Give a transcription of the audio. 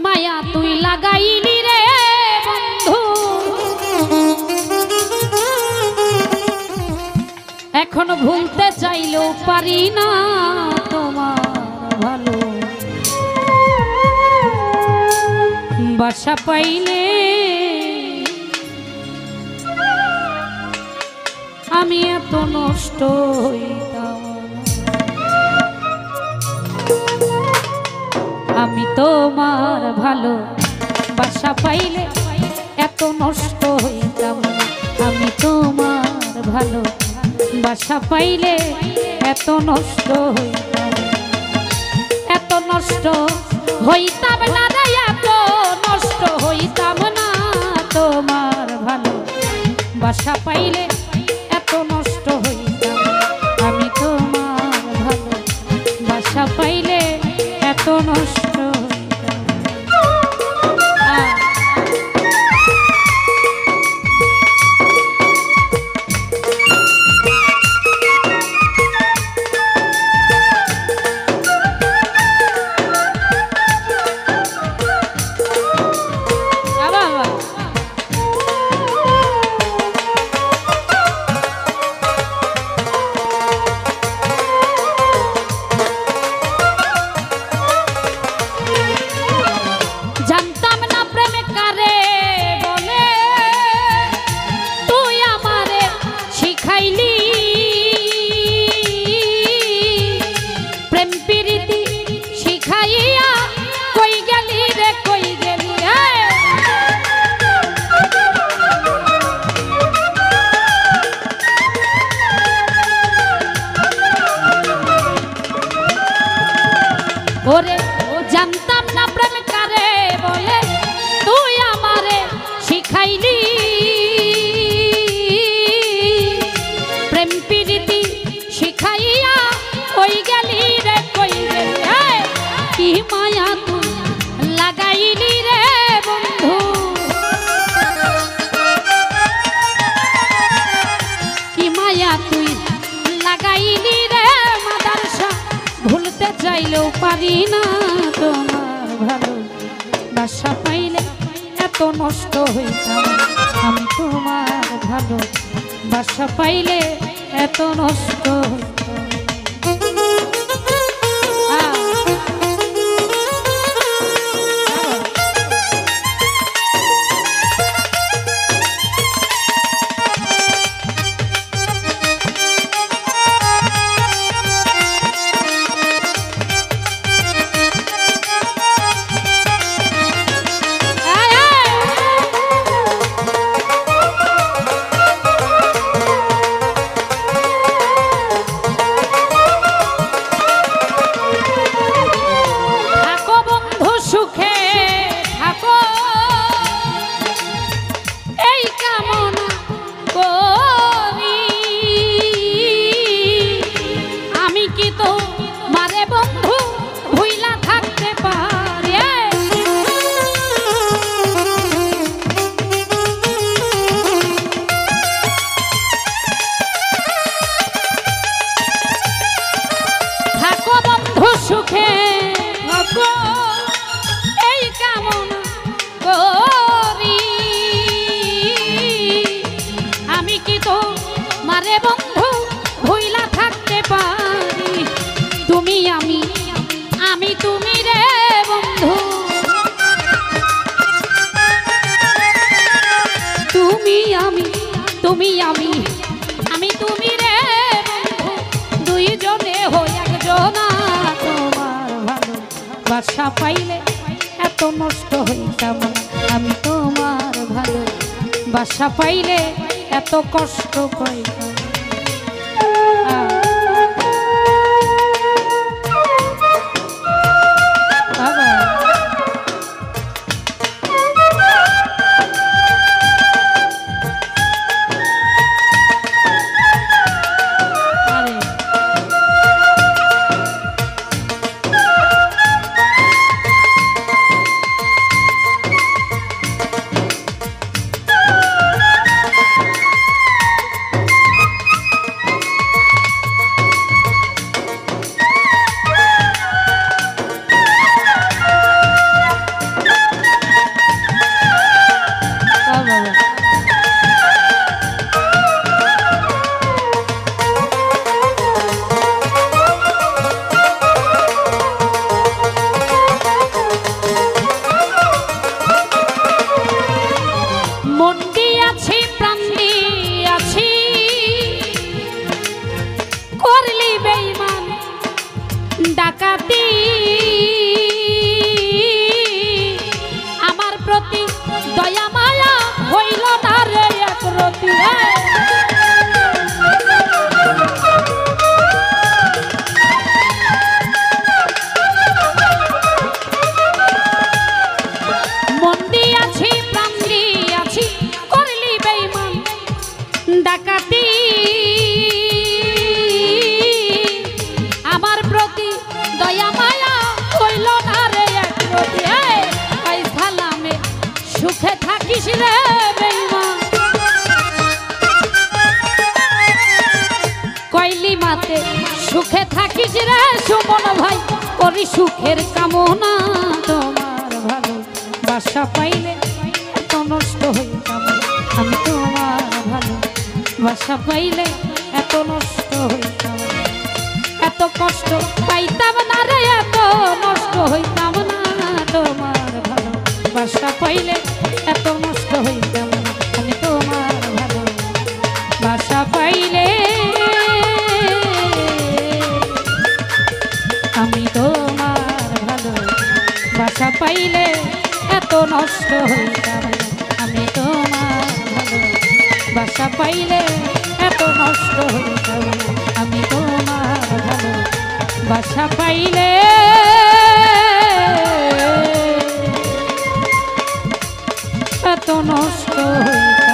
মায়া তুই লাগাইলি রে বন্ধু, এখন ভুলতে চাইলেও পারি না তোমার ভালো বাসা পাইলে আমি এত নষ্ট হইতাম। আমি তোমার ভালো বাসা পাইলে এত নষ্ট হইতাম। আমি তোমার ভালো বাসা পাইলে এত নষ্ট হইতাম। এত নষ্ট হইতাম না রে, এত নষ্ট হইতাম না। তোমার ভালো বাসা পাইলে এত নষ্ট হইতাম। আমি তোমার ভালো বাসা পাইলে এত নষ্ট ওরে জানতাম না প্রেম কারে বলে, তুই আমারে শিখাইলি। প্রেম প্রীতি শিখাইয়া কই গেলি রে, কই গেলি। কি মায়া তুই লাগাইলি রে বন্ধু, কি মায়া তুই লাগাইলি রে মাদারসা। ভুলতে চাইলেও পারি না তোমার ভালো বাসা পাইলে এত নষ্ট হইতাম। আমি তোমার ভালো বাসা পাইলে এত নষ্ট হইতাম। সুখে থাকো এই কামনা করি, আমি কি তো মারে বন্ধু ভুইলা থাকতে পারি। তুমি আমি, আমি তুমি রে বন্ধু, তুমি আমি, তুমি আমি, আমি তুমি রে বন্ধু, দুইজনে হই একজনা। বাসা পাইলে এত নষ্ট হইতাম। আমি তোমার ভালো বাসা পাইলে এত কষ্ট পাইতাম। রে বেঈমান কইলি মাতে সুখে থাকিস রে সুমন ভাই করি সুখের কামনা তোমার ভালো বাসা পাইলে এত নষ্ট হইতাম আমি তোমার ভালো বাসা পাইলে এত নষ্ট হইতাম এত কষ্ট পাইতাম না রে এত নষ্ট হইতাম না তোমার ভালো বাসা পাইলে এত নষ্ট হইতাম না আমি তোমার ভালো বাসা পাইলে আমি তোমার ভালো বাসা পাইলে এত নষ্ট হইতাম না আমি তোমার ভালো বাসা পাইলে এত নষ্ট হইতাম না আমি তোমার ভালো বাসা পাইলে এত নষ্ট হইতাম